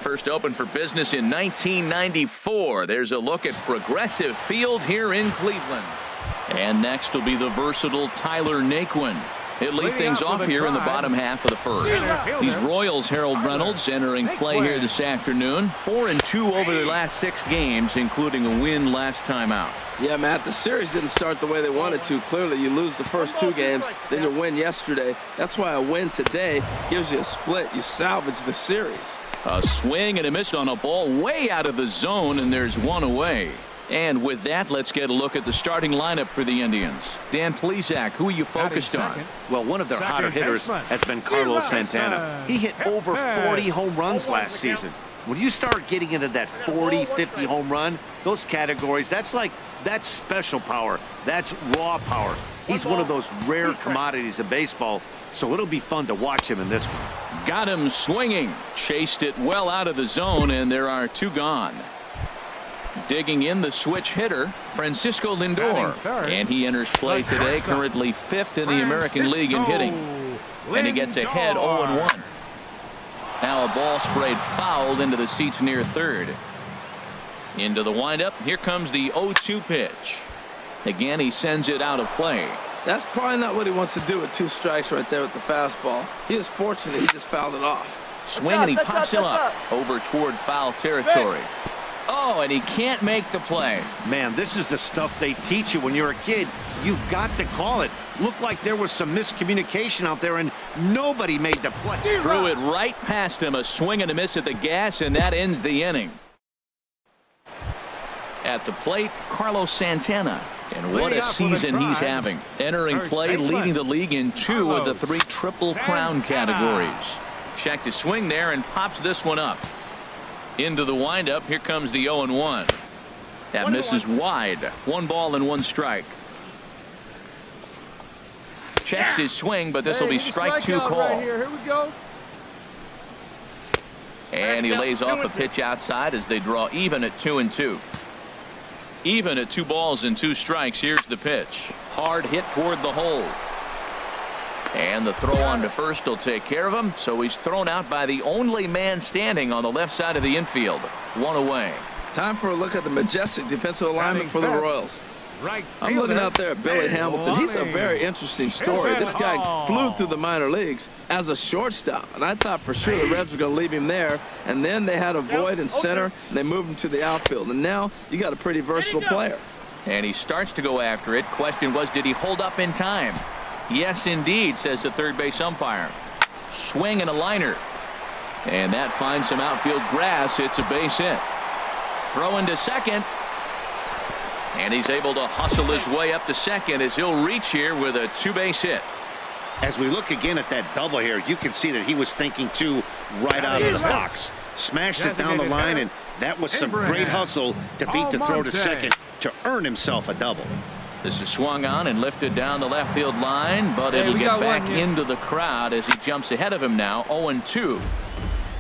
first opened for business in 1994. There's a look at Progressive Field here in Cleveland. And next will be the versatile Tyler Naquin. He'll lead things off here in the bottom half of the first. These Royals, Harold Reynolds, entering play here this afternoon. 4-2 over their last 6 games, including a win last time out. Yeah, Matt, the series didn't start the way they wanted to. Clearly, you lose the first 2 games, then you win yesterday. That's why a win today gives you a split. You salvage the series. A swing and a miss on a ball way out of the zone, and there's one away. And with that, let's get a look at the starting lineup for the Indians. Dan Plesac, who are you focused on? Well, one of their hotter hitters has been Carlos Santana. He hit over 40 home runs last season. When you start getting into that 40, 50 home run, those categories, that's special power. That's raw power. He's one of those rare commodities of baseball, so it'll be fun to watch him in this one. Got him swinging. Chased it well out of the zone, and there are 2 gone. Digging in the switch hitter, Francisco Lindor. And he enters play today, currently 5th in the American League in hitting. And he gets ahead 0-1. Now a ball sprayed fouled into the seats near third. Into the windup. Here comes the 0-2 pitch. Again, he sends it out of play. That's probably not what he wants to do with 2 strikes right there with the fastball. He was fortunate he just fouled it off. Swing and he pops him up over toward foul territory. Oh, and he can't make the play. Man, this is the stuff they teach you when you're a kid. You've got to call it. Looked like there was some miscommunication out there, and nobody made the play. Threw it right past him. A swing and a miss at the gas, and that ends the inning. At the plate, Carlos Santana. And what a season he's having. Entering play, leading the league in 2 of the 3 Triple Crown categories. Checked his swing there and pops this one up. Into the windup. Here comes the 0-1. That misses wide. 1 ball and 1 strike. Checks his swing, but this will be strike 2 call. Right here we go. And he lays off a pitch outside as they draw even at 2-2. Even at 2 balls and 2 strikes. Here's the pitch. Hard hit toward the hole. And the throw on to first will take care of him. So he's thrown out by the only man standing on the left side of the infield. 1 away. Time for a look at the majestic defensive alignment for the Royals. I'm looking out there at Billy Hamilton. He's a very interesting story. This guy flew through the minor leagues as a shortstop, and I thought for sure the Reds were going to leave him there, and then they had a void in center, and they moved him to the outfield, and now you got a pretty versatile player. And he starts to go after it. Question was, did he hold up in time? Yes, indeed, says the third base umpire. Swing and a liner. And that finds some outfield grass. It's a base hit. Throw into second. And he's able to hustle his way up to second as he'll reach here with a 2-base hit. As we look again at that double here, you can see that he was thinking too right out of the box. Smashed it down the line, and that was some great hustle to beat the throw to second to earn himself a double. This is swung on and lifted down the left field line, but it'll get back into the crowd as he jumps ahead of him now. 0-2.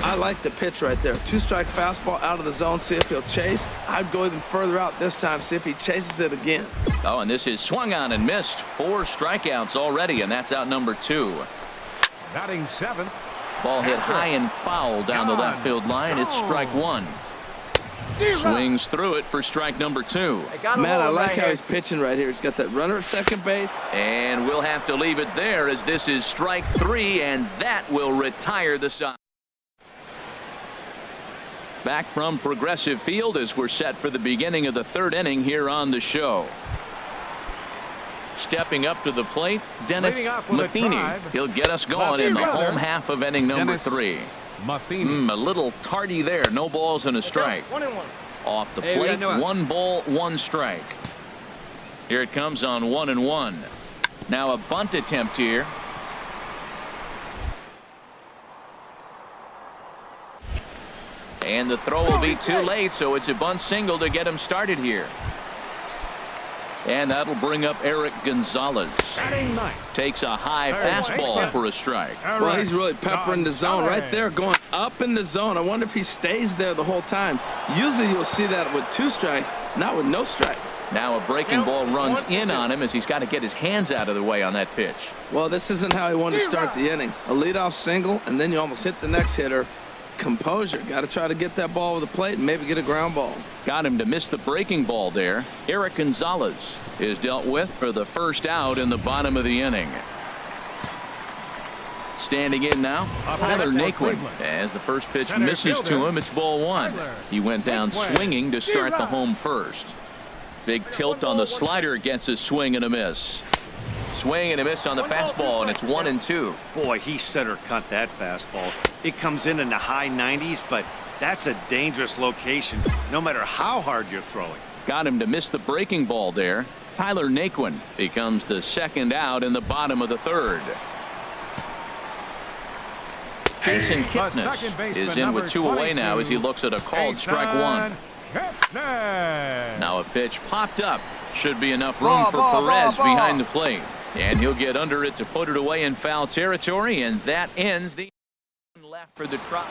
I like the pitch right there. 2-strike fastball out of the zone. See if he'll chase. I'd go even further out this time. See if he chases it again. Oh, and this is swung on and missed. 4 strikeouts already, and that's out number 2. Batting 7th. Ball hit high and foul down the left field line. It's strike 1. Swings through it for strike number 2. Man, I like how he's pitching right here. He's got that runner at second base. And we'll have to leave it there as this is strike 3, and that will retire the side. Back from Progressive Field as we're set for the beginning of the 3rd inning here on the show. Stepping up to the plate, Dennis Matheny. He'll get us going in the home half of inning number 3. A little tardy there. No balls and a strike. Off the plate, 1 ball, 1 strike. Here it comes on 1-1. Now a bunt attempt here. And the throw will be too late, so it's a bunt single to get him started here. And that'll bring up Eric Gonzalez. Takes a high fastball for a strike. Well, he's really peppering the zone right there, going up in the zone. I wonder if he stays there the whole time. Usually you'll see that with 2 strikes, not with no strikes. Now a breaking ball runs in on him as he's got to get his hands out of the way on that pitch. Well, this isn't how he wanted to start the inning. A leadoff single, and then you almost hit the next hitter. composure. Got to try to get that ball over the plate and maybe get a ground ball. Got him to miss the breaking ball there. Eric Gonzalez is dealt with for the first out in the bottom of the inning. Standing in now, Tyler Naquin. As the first pitch misses to him, it's ball one. He went down swinging to start the home first. Big tilt on the slider, gets a swing and a miss. Swing and a miss on the fastball, and it's 1-2. Boy, he center cut that fastball. It comes in the high 90s, but that's a dangerous location, no matter how hard you're throwing. Got him to miss the breaking ball there. Tyler Naquin becomes the second out in the bottom of the third. Jason Kipnis is in with 2 away now as he looks at a called strike one. Now a pitch popped up. Should be enough room for Perez behind the plate. And he'll get under it to put it away in foul territory, and that ends the left for the Trop.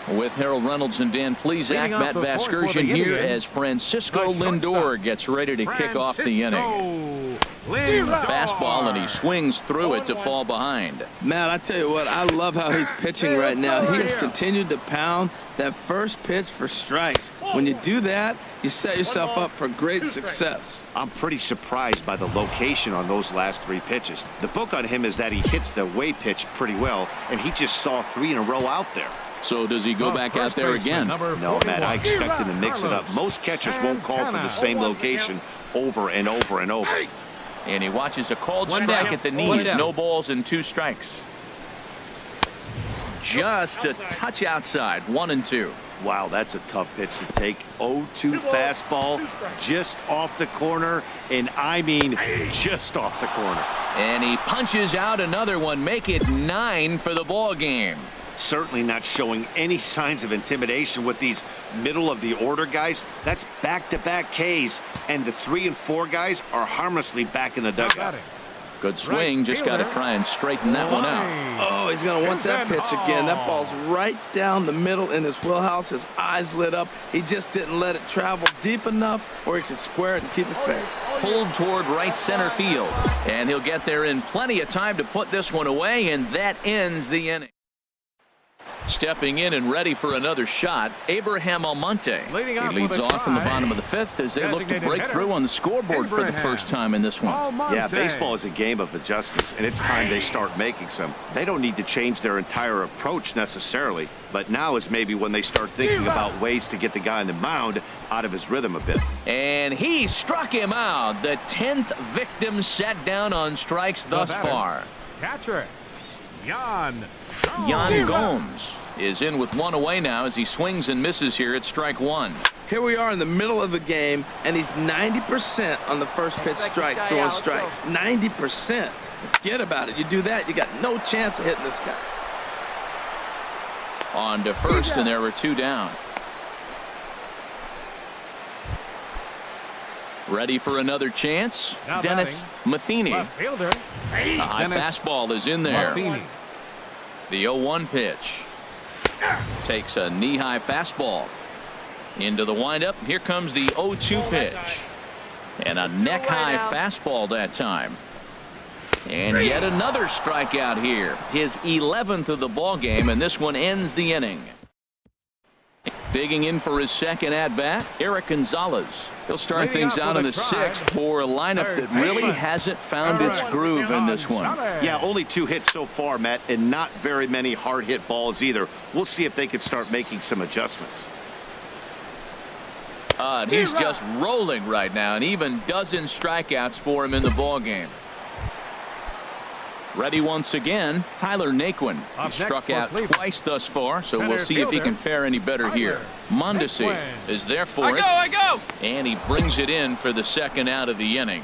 With Harold Reynolds and Dan Plesac, Matt Vasgersian here as Francisco Lindor gets ready to kick off the inning. Fastball, and he swings through it to fall behind. Matt, I tell you what, I love how he's pitching right now. He has continued to pound that first pitch for strikes. When you do that, you set yourself up for great success. I'm pretty surprised by the location on those last 3 pitches. The book on him is that he hits the way pitch pretty well, and he just saw 3 in a row out there. So does he go back out there again? No, Matt, I expect him to mix it up. Most catchers won't call for the same location over and over and over. And he watches a called strike at the knees. No balls and 2 strikes. Just a touch outside. 1-2. Wow, that's a tough pitch to take. 0-2 fastball just off the corner, and I mean just off the corner. And he punches out another one. Make it 9 for the ball game. Certainly not showing any signs of intimidation with these middle of the order guys. That's back-to-back Ks, and the 3 and 4 guys are harmlessly back in the dugout. Good swing, just got to try and straighten that one out. Oh, he's going to want that pitch again. That ball's right down the middle in his wheelhouse. His eyes lit up. He just didn't let it travel deep enough where he could square it and keep it fair. Pulled toward right center field, and he'll get there in plenty of time to put this one away, and that ends the inning. Stepping in and ready for another shot, Abraham Almonte. He leads off in the bottom of the 5th as they look to break through on the scoreboard for the first time in this one. Yeah, baseball is a game of adjustments, and it's time they start making some. They don't need to change their entire approach necessarily, but now is maybe when they start thinking about ways to get the guy on the mound out of his rhythm a bit. And he struck him out. The 10th victim set down on strikes thus far. Catcher, Yan Gomes is in with 1 away now as he swings and misses here at strike 1. Here we are in the middle of the game, and he's 90% on the first pitch strike throwing strikes. 90%. Forget about it. You do that, you got no chance of hitting this guy. On to first, and there were 2 down. Ready for another chance? Dennis Matheny. A high fastball is in there. The 0-1 pitch. Takes a knee-high fastball. Into the windup. Here comes the 0-2 pitch. And a neck-high fastball that time. And yet another strikeout here. His 11th of the ball game, and this one ends the inning. Digging in for his second at-bat, Eric Gonzalez. He'll start things out in the 6th for a lineup that really hasn't found its groove in this one. Yeah, only 2 hits so far, Matt, and not very many hard hit balls either. We'll see if they can start making some adjustments. He's just rolling right now, and even dozen strikeouts for him in the ball game. Ready once again, Tyler Naquin. He struck out twice thus far, so we'll see if he can fare any better here. Mondesi is there for it. I go! And he brings it in for the second out of the inning.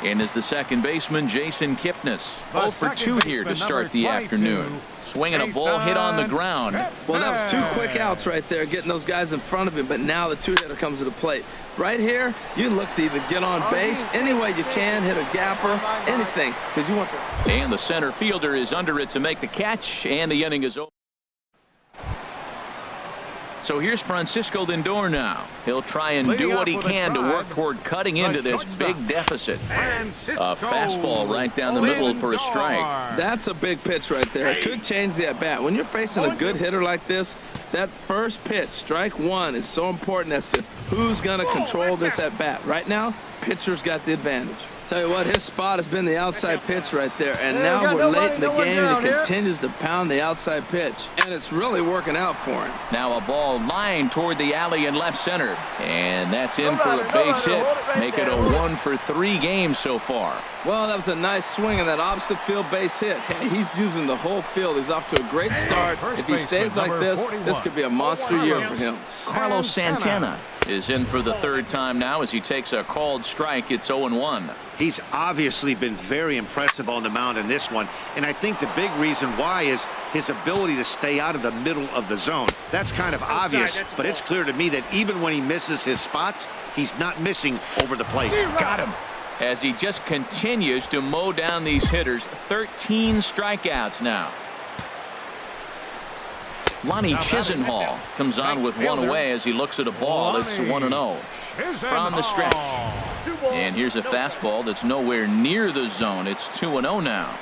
In is the second baseman, Jason Kipnis. 0 for 2 here to start the afternoon. Swinging a ball hit on the ground. Well, that was 2 quick outs right there, getting those guys in front of him, but now the 2-hitter comes to the plate. Right here, you look to either get on base any way you can, hit a gapper, anything, because you want to. And the center fielder is under it to make the catch, and the inning is over. So here's Francisco Lindor now. He'll try and do what he can to work toward cutting into this big deficit. A fastball right down the middle for a strike. That's a big pitch right there. It could change the at-bat. When you're facing a good hitter like this, that first pitch, strike one, is so important as to who's going to control this at-bat. Right now, pitcher's got the advantage. Tell you what, his spot has been the outside pitch right there, and now we're late in the game, and he continues to pound the outside pitch, and it's really working out for him. Now a ball lined toward the alley in left center, and that's in for a base hit. Make it a 1-for-3 game so far. Well, that was a nice swing on that opposite field base hit. Hey, he's using the whole field. He's off to a great start. If he stays like this could be a monster year for him. Carlos Santana is in for the third time now as he takes a called strike. It's 0-1. He's obviously been very impressive on the mound in this one, and I think the big reason why is his ability to stay out of the middle of the zone. That's kind of obvious, but it's clear to me that even when he misses his spots, he's not missing over the plate. Got him. As he just continues to mow down these hitters. 13 strikeouts now. Lonnie Chisenhall comes on with one away as he looks at a ball. It's 1-0 from the stretch. And here's a fastball that's nowhere near the zone. It's 2-0 now.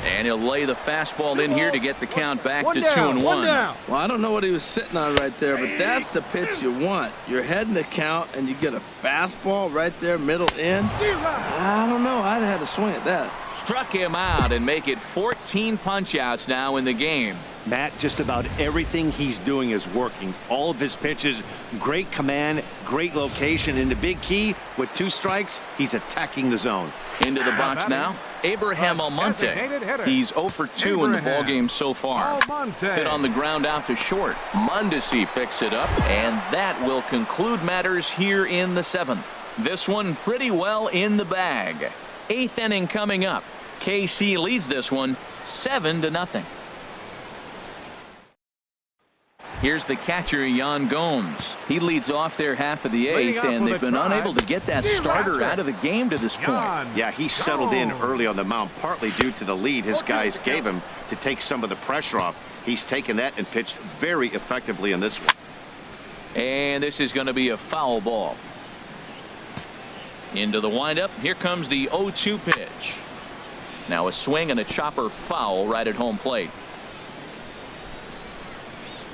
And he'll lay the fastball in here to get the count back to 2-1. Well, I don't know what he was sitting on right there, but that's the pitch you want. You're heading the count, and you get a fastball right there, middle in. I don't know. I'd have had to swing at that. Struck him out and make it 14 punch-outs now in the game. Matt, just about everything he's doing is working. All of his pitches, great command, great location, and the big key, with 2 strikes, he's attacking the zone. Into the box now, Abraham Almonte. He's 0 for 2 in the ballgame so far. Hit on the ground out to short. Mondesi picks it up, and that will conclude matters here in the 7th. This one pretty well in the bag. 8th inning coming up. KC leads this one 7-0. Here's the catcher, Yan Gomes. He leads off their half of the 8th, and they've been unable to get that starter out of the game to this point. Yeah, he settled in early on the mound, partly due to the lead his guys gave him to take some of the pressure off. He's taken that and pitched very effectively in this one. And this is going to be a foul ball. Into the windup. Here comes the 0-2 pitch. Now a swing and a chopper foul right at home plate.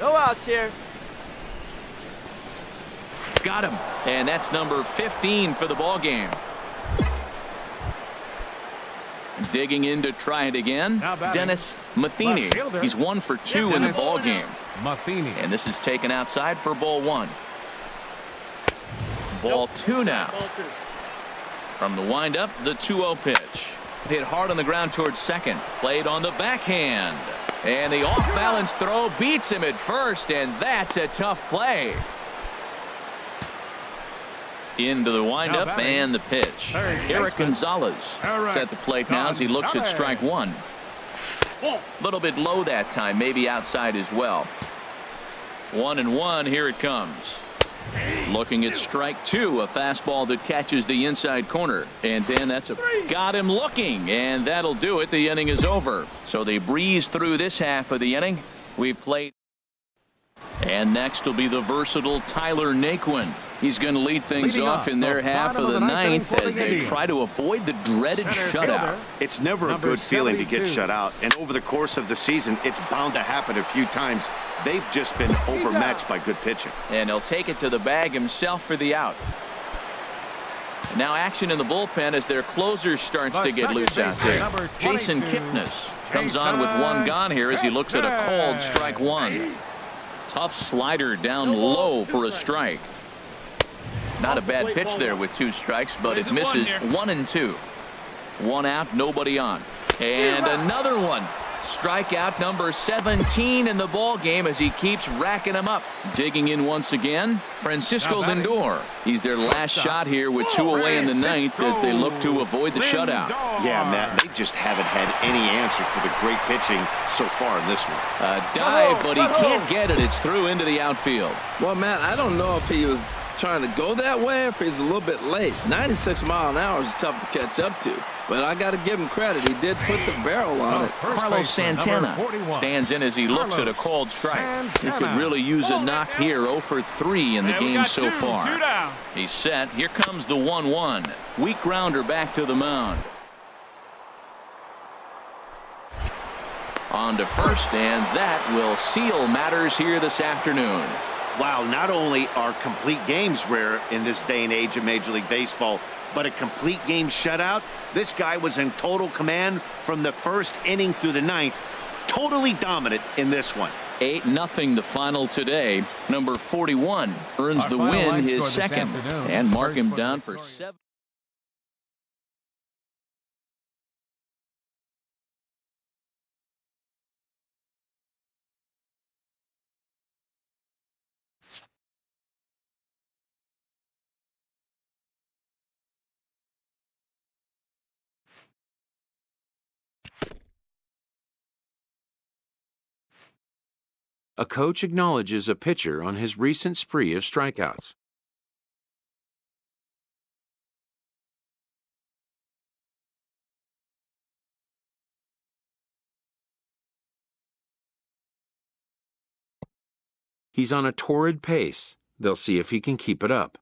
No outs here. Got him. And that's number 15 for the ball game. Digging in to try it again. Dennis Matheny. He's 1 for 2 in the ball game. And this is taken outside for ball 1. Ball 2 now. From the windup, the 2-0 pitch. Hit hard on the ground towards second. Played on the backhand. And the off-balance throw beats him at first, and that's a tough play. Into the windup and the pitch. Eric Gonzalez is at the plate now as he looks at strike 1. A little bit low that time, maybe outside as well. 1-1, here it comes. Looking at strike 2, a fastball that catches the inside corner. And then that's got him looking, and that'll do it. The inning is over. So they breeze through this half of the inning. We've played. And next will be the versatile Tyler Naquin. He's going to lead things off in their half of the 9th as they try to avoid the dreaded shutout. It's never a good feeling to get shut out, and over the course of the season, it's bound to happen a few times. They've just been overmatched by good pitching. And he'll take it to the bag himself for the out. Now action in the bullpen as their closer starts to get loose out there. Jason Kipnis comes on with 1 gone here as he looks at a called strike 1. Tough slider down low for a strike. Not a bad pitch there with 2 strikes, but it misses 1 and 2. 1 out, nobody on. And another one. Strikeout number 17 in the ball game as he keeps racking them up. Digging in once again, Francisco Lindor. He's their last shot here with 2 away in the 9th as they look to avoid the shutout. Yeah, Matt, they just haven't had any answer for the great pitching so far in this one. A dive, but he can't get it. It's through into the outfield. Well, Matt, I don't know if he was trying to go that way or if he's a little bit late. 96 mile an hour is tough to catch up to, but I got to give him credit. He did put the barrel on it. Carlos Santana stands in as he looks at a called strike. He could really use a knock here. 0 for 3 in the game so far. He's set. Here comes the 1-1. Weak grounder back to the mound. On to first, and that will seal matters here this afternoon. Wow, not only are complete games rare in this day and age of Major League Baseball, but a complete game shutout. This guy was in total command from the first inning through the ninth. Totally dominant in this one. 8-0 the final today. Number 41 earns the win, his second, and mark him down for 7. A coach acknowledges a pitcher on his recent spree of strikeouts. He's on a torrid pace. They'll see if he can keep it up.